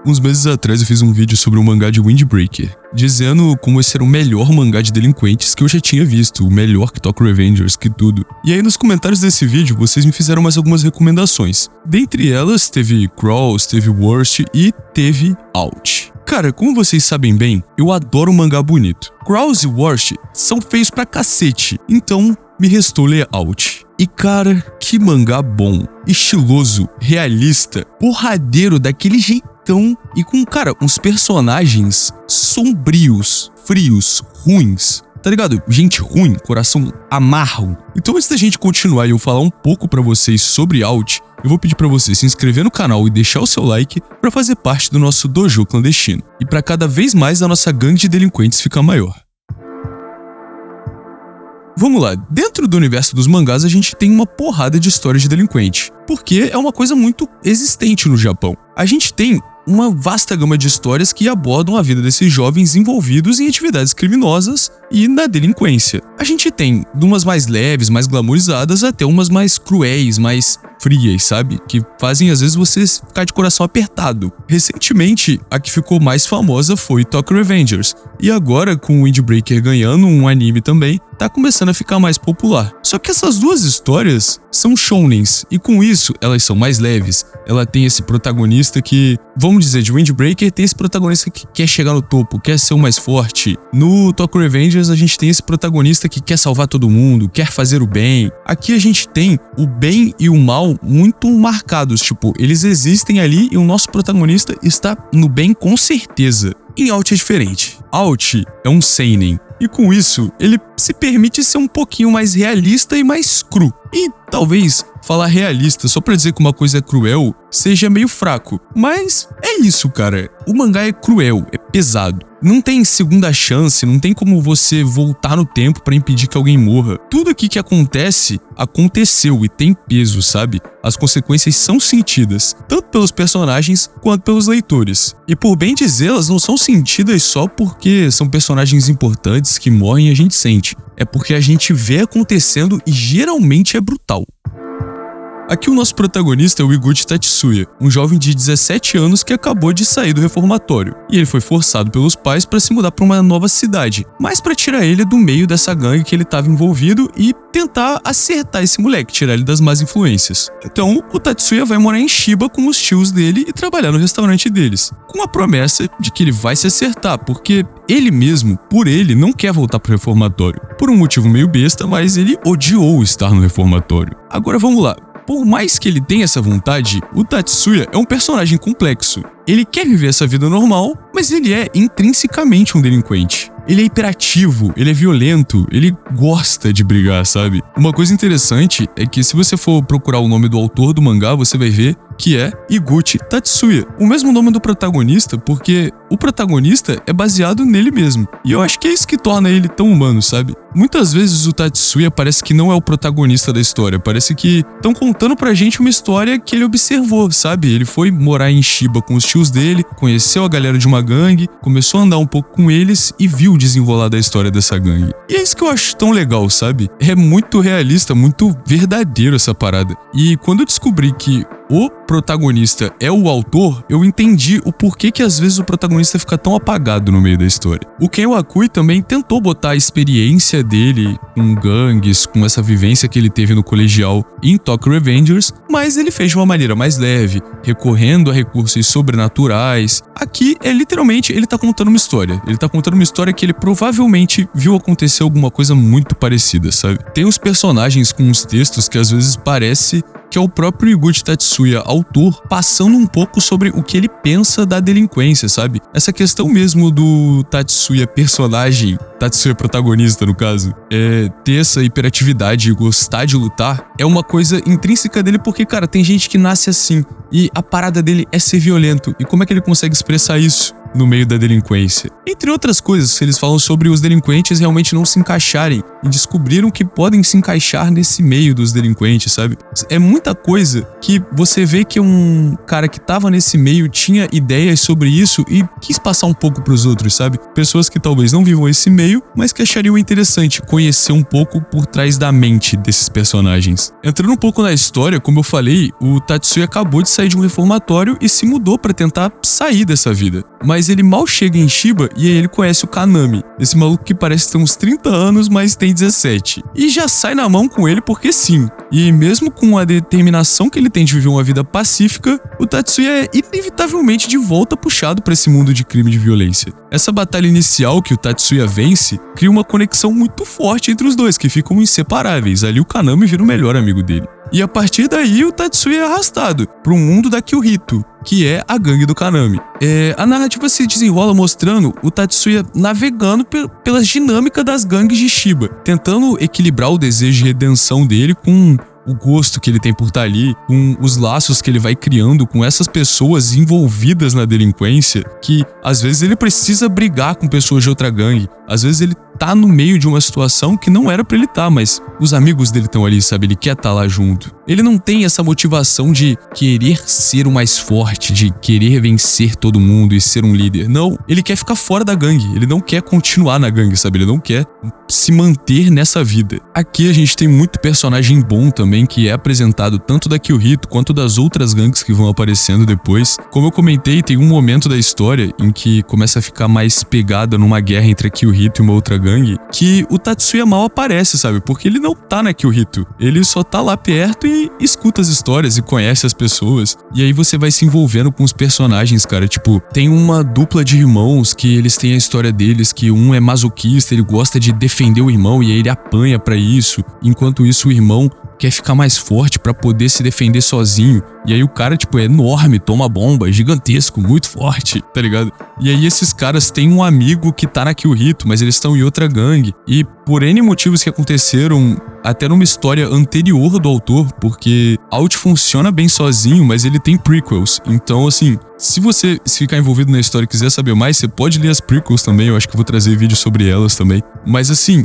Uns meses atrás eu fiz um vídeo sobre o mangá de Windbreaker, dizendo como esse era o melhor mangá de delinquentes que eu já tinha visto, o melhor que Tokyo Revengers, que tudo. E aí nos comentários desse vídeo vocês me fizeram mais algumas recomendações. Dentre elas teve Crawls, teve Worst e teve Out. Cara, como vocês sabem bem, eu adoro mangá bonito. Crawls e Worst são feios pra cacete, então me restou ler Out. E cara, que mangá bom, estiloso, realista, porradeiro daquele jeitão e com, cara, uns personagens sombrios, frios, ruins. Tá ligado? Gente ruim, coração amarro. Então antes da gente continuar e eu falar um pouco pra vocês sobre Out, eu vou pedir pra você se inscrever no canal e deixar o seu like pra fazer parte do nosso dojo clandestino. E pra cada vez mais a nossa gangue de delinquentes ficar maior. Vamos lá, dentro do universo dos mangás a gente tem uma porrada de histórias de delinquente, porque é uma coisa muito existente no Japão. A gente tem uma vasta gama de histórias que abordam a vida desses jovens envolvidos em atividades criminosas e na delinquência. A gente tem de umas mais leves, mais glamourizadas, até umas mais cruéis, mais frias, sabe? Que fazem às vezes você ficar de coração apertado. Recentemente, a que ficou mais famosa foi Tokyo Revengers, e agora com o Windbreaker ganhando um anime também, tá começando a ficar mais popular. Só que essas duas histórias são shounens, e com isso elas são mais leves. Ela tem esse protagonista que, vamos dizer, de Windbreaker tem esse protagonista que quer chegar no topo, quer ser o mais forte. No Tokyo Revengers a gente tem esse protagonista que quer salvar todo mundo, quer fazer o bem. Aqui a gente tem o bem e o mal muito marcados, tipo, eles existem ali e o nosso protagonista está no bem com certeza. Em Out é diferente. Out é um seinen, e com isso ele se permite ser um pouquinho mais realista e mais cru. E talvez falar realista só pra dizer que uma coisa é cruel seja meio fraco, mas é isso, cara. O mangá é cruel, é pesado. Não tem segunda chance, não tem como você voltar no tempo pra impedir que alguém morra. Tudo aqui que acontece, aconteceu e tem peso, sabe? As consequências são sentidas, tanto pelos personagens quanto pelos leitores. E por bem dizer, elas não são sentidas só porque são personagens importantes que morrem e a gente sente. É porque a gente vê acontecendo e geralmente é brutal. Aqui o nosso protagonista é o Iguchi Tatsuya, um jovem de 17 anos que acabou de sair do reformatório, e ele foi forçado pelos pais para se mudar para uma nova cidade, mas para tirar ele do meio dessa gangue que ele estava envolvido e tentar acertar esse moleque, tirar ele das más influências. Então, o Tatsuya vai morar em Shiba com os tios dele e trabalhar no restaurante deles, com a promessa de que ele vai se acertar, porque ele mesmo, por ele, não quer voltar pro reformatório. Por um motivo meio besta, mas ele odiou estar no reformatório. Agora vamos lá. Por mais que ele tenha essa vontade, o Tatsuya é um personagem complexo. Ele quer viver essa vida normal, mas ele é intrinsecamente um delinquente. Ele é hiperativo, ele é violento, ele gosta de brigar, sabe? Uma coisa interessante é que se você for procurar o nome do autor do mangá, você vai ver que é Iguchi Tatsuya, o mesmo nome do protagonista, porque o protagonista é baseado nele mesmo. E eu acho que é isso que torna ele tão humano, sabe? Muitas vezes o Tatsuya parece que não é o protagonista da história, parece que estão contando pra gente uma história que ele observou, sabe? Ele foi morar em Shiba com os tios dele, conheceu a galera de uma gangue, começou a andar um pouco com eles e viu o desenrolar da história dessa gangue. E é isso que eu acho tão legal, sabe? É muito realista, muito verdadeiro essa parada. E quando eu descobri que o protagonista é o autor, eu entendi o porquê que às vezes o protagonista fica tão apagado no meio da história. O Ken Wakui também tentou botar a experiência dele com gangues, com essa vivência que ele teve no colegial em Tokyo Revengers, mas ele fez de uma maneira mais leve, recorrendo a recursos sobrenaturais. Aqui é literalmente, ele tá contando uma história. Ele tá contando uma história que ele provavelmente viu acontecer alguma coisa muito parecida, sabe? Tem uns personagens com uns textos que às vezes parece que é o próprio Iguchi Tatsuya, autor, passando um pouco sobre o que ele pensa da delinquência, sabe? Essa questão mesmo do Tatsuya personagem, Tatsuya protagonista no caso, ter essa hiperatividade e gostar de lutar, é uma coisa intrínseca dele porque, cara, tem gente que nasce assim, e a parada dele é ser violento, e como é que ele consegue expressar isso no meio da delinquência? Entre outras coisas, eles falam sobre os delinquentes realmente não se encaixarem e descobriram que podem se encaixar nesse meio dos delinquentes, sabe? É muito tanta coisa que você vê que um cara que tava nesse meio tinha ideias sobre isso e quis passar um pouco pros outros, sabe? Pessoas que talvez não vivam esse meio, mas que achariam interessante conhecer um pouco por trás da mente desses personagens. Entrando um pouco na história, como eu falei, o Tatsuya acabou de sair de um reformatório e se mudou pra tentar sair dessa vida. Mas ele mal chega em Shiba e aí ele conhece o Kanami, esse maluco que parece ter uns 30 anos, mas tem 17. E já sai na mão com ele porque sim. E mesmo com a determinação que ele tem de viver uma vida pacífica, o Tatsuya é inevitavelmente de volta puxado pra esse mundo de crime e de violência. Essa batalha inicial que o Tatsuya vence cria uma conexão muito forte entre os dois, que ficam inseparáveis. Ali o Kanami vira o melhor amigo dele. E a partir daí o Tatsuya é arrastado pro mundo da Kyohito, que é a gangue do Kanami. A narrativa se desenrola mostrando o Tatsuya navegando pelas dinâmicas das gangues de Shiba, tentando equilibrar o desejo de redenção dele com o gosto que ele tem por estar ali, com os laços que ele vai criando com essas pessoas envolvidas na delinquência, que às vezes ele precisa brigar com pessoas de outra gangue, às vezes ele tá no meio de uma situação que não era pra ele estar, mas os amigos dele estão ali, sabe? Ele quer estar lá junto. Ele não tem essa motivação de querer ser o mais forte, de querer vencer todo mundo e ser um líder. Não, ele quer ficar fora da gangue, ele não quer continuar na gangue, sabe? Ele não quer se manter nessa vida. Aqui a gente tem muito personagem bom também, que é apresentado tanto da Kyohito quanto das outras gangues que vão aparecendo depois. Como eu comentei, tem um momento da história em que começa a ficar mais pegada numa guerra entre a Kyohito e uma outra gangue, que o Tatsuya mal aparece, sabe? Porque ele não tá na Kyohito, ele só tá lá perto e escuta as histórias e conhece as pessoas. E aí você vai se envolvendo com os personagens, cara. Tipo, tem uma dupla de irmãos que eles têm a história deles, que um é masoquista, ele gosta de defender o irmão e aí ele apanha pra isso. Enquanto isso, o irmão quer ficar mais forte pra poder se defender sozinho. E aí o cara, tipo, é enorme, toma bomba, é gigantesco, muito forte, tá ligado? E aí esses caras têm um amigo que tá na Kyohito, mas eles estão em outra gangue. E por N motivos que aconteceram, até numa história anterior do autor, porque Out funciona bem sozinho, mas ele tem prequels. Então, assim, se você ficar envolvido na história e quiser saber mais, você pode ler as prequels também, eu acho que eu vou trazer vídeo sobre elas também. Mas assim,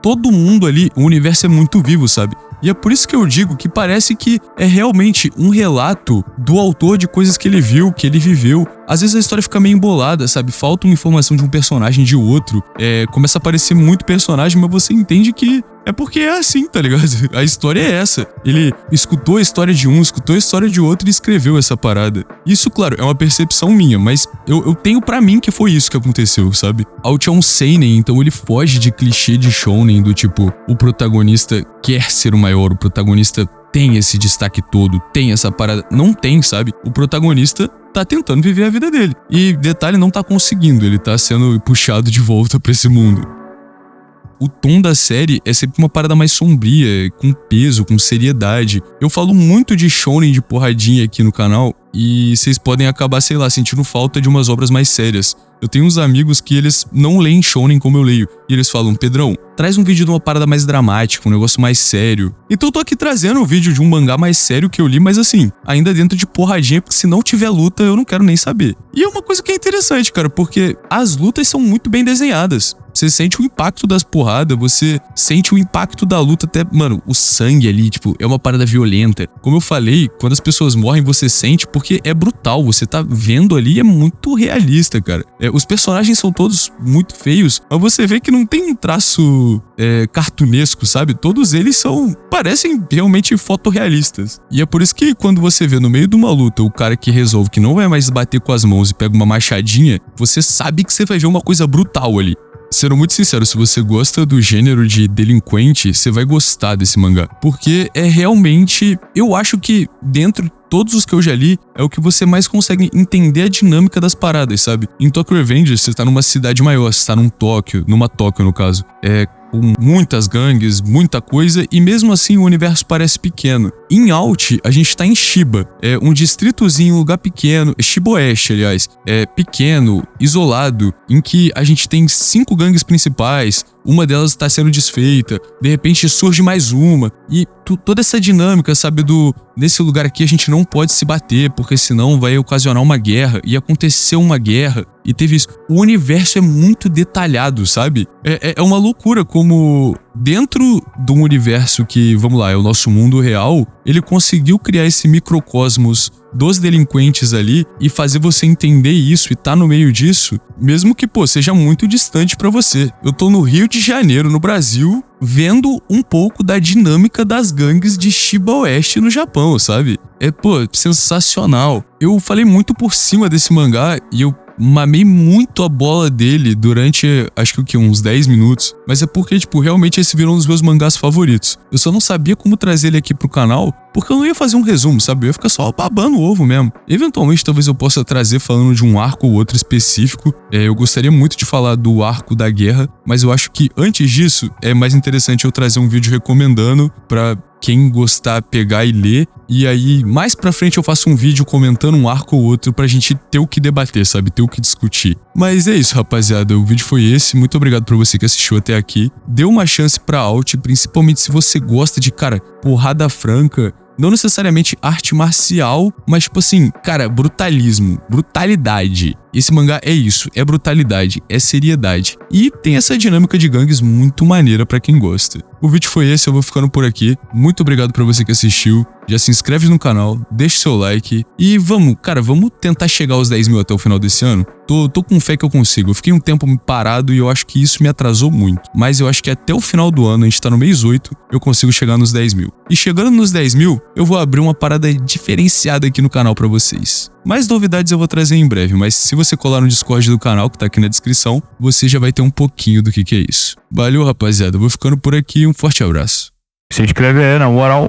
todo mundo ali, o universo é muito vivo, sabe? E é por isso que eu digo que parece que é realmente um relato do autor de coisas que ele viu, que ele viveu. Às vezes a história fica meio embolada, sabe? Falta uma informação de um personagem de outro. Começa a aparecer muito personagem, mas você entende que é porque é assim, tá ligado? A história é essa. Ele escutou a história de um, escutou a história de outro e escreveu essa parada. Isso, claro, é uma percepção minha, mas eu tenho pra mim que foi isso que aconteceu, sabe? Out é um seinen, então ele foge de clichê de shounen do tipo, o protagonista quer ser o maior, o protagonista tem esse destaque todo, tem essa parada. Não tem, sabe? O protagonista tá tentando viver a vida dele. E, detalhe, não tá conseguindo, ele tá sendo puxado de volta pra esse mundo. O tom da série é sempre uma parada mais sombria, com peso, com seriedade. Eu falo muito de shounen de porradinha aqui no canal e vocês podem acabar, sei lá, sentindo falta de umas obras mais sérias. Eu tenho uns amigos que eles não leem shounen como eu leio. E eles falam, Pedrão, traz um vídeo de uma parada mais dramática, um negócio mais sério. Então eu tô aqui trazendo um vídeo de um mangá mais sério que eu li, mas assim, ainda dentro de porradinha, porque se não tiver luta, eu não quero nem saber. E é uma coisa que é interessante, cara, porque as lutas são muito bem desenhadas. Você sente o impacto das porradas, você sente o impacto da luta até, mano, o sangue ali, tipo, é uma parada violenta. Como eu falei, quando as pessoas morrem, você sente porque é brutal, você tá vendo ali, é muito realista, cara. Os personagens são todos muito feios, mas você vê que não tem um traço cartunesco, sabe? Todos eles parecem realmente fotorrealistas. E é por isso que quando você vê no meio de uma luta o cara que resolve que não vai mais bater com as mãos e pega uma machadinha, você sabe que você vai ver uma coisa brutal ali. Sendo muito sincero, se você gosta do gênero de delinquente, você vai gostar desse mangá. Porque é realmente, eu acho que dentro de todos os que eu já li, é o que você mais consegue entender a dinâmica das paradas, sabe? Em Tokyo Revengers, você tá numa cidade maior, você tá numa Tóquio no caso. Com muitas gangues, muita coisa, e mesmo assim o universo parece pequeno. Em Out, a gente tá em Shiba, um distritozinho, um lugar pequeno, Shiba Oeste, aliás, pequeno, isolado, em que a gente tem 5 gangues principais, uma delas está sendo desfeita, de repente surge mais uma, e toda essa dinâmica, sabe, nesse lugar aqui a gente não pode se bater, porque senão vai ocasionar uma guerra, e aconteceu uma guerra, e teve isso. O universo é muito detalhado, sabe? É uma loucura como dentro do universo que, vamos lá, é o nosso mundo real, ele conseguiu criar esse microcosmos dos delinquentes ali e fazer você entender isso e tá no meio disso, mesmo que, pô, seja muito distante pra você. Eu tô no Rio de Janeiro, no Brasil, vendo um pouco da dinâmica das gangues de Shiba Oeste no Japão, sabe? É, pô, sensacional. Eu falei muito por cima desse mangá e eu mamei muito a bola dele durante, acho que o quê? Uns 10 minutos. Mas é porque, tipo, realmente esse virou um dos meus mangás favoritos. Eu só não sabia como trazer ele aqui pro canal, porque eu não ia fazer um resumo, sabe? Eu ia ficar só babando o ovo mesmo. Eventualmente, talvez eu possa trazer falando de um arco ou outro específico. Eu gostaria muito de falar do arco da guerra, mas eu acho que antes disso, é mais interessante eu trazer um vídeo recomendando pra quem gostar pegar e ler. E aí, mais pra frente eu faço um vídeo comentando um arco ou outro pra gente ter o que debater, sabe? Ter o que discutir. Mas é isso, rapaziada. O vídeo foi esse. Muito obrigado pra você que assistiu até aqui. Dê uma chance pra Alt, principalmente se você gosta de, cara, porrada franca. Não necessariamente arte marcial, mas tipo assim, cara, brutalismo, brutalidade. Esse mangá é isso, é brutalidade, é seriedade. E tem essa dinâmica de gangues muito maneira pra quem gosta. O vídeo foi esse, eu vou ficando por aqui. Muito obrigado pra você que assistiu. Já se inscreve no canal, deixa seu like e vamos tentar chegar aos 10 mil até o final desse ano. Tô com fé que eu consigo. Eu fiquei um tempo parado e eu acho que isso me atrasou muito. Mas eu acho que até o final do ano, a gente tá no mês 8, eu consigo chegar nos 10 mil. E chegando nos 10 mil, eu vou abrir uma parada diferenciada aqui no canal pra vocês. Mais novidades eu vou trazer em breve, mas se você colar no Discord do canal, que tá aqui na descrição, você já vai ter um pouquinho do que é isso. Valeu, rapaziada. Eu vou ficando por aqui. Um forte abraço. Se inscreve aí, na moral.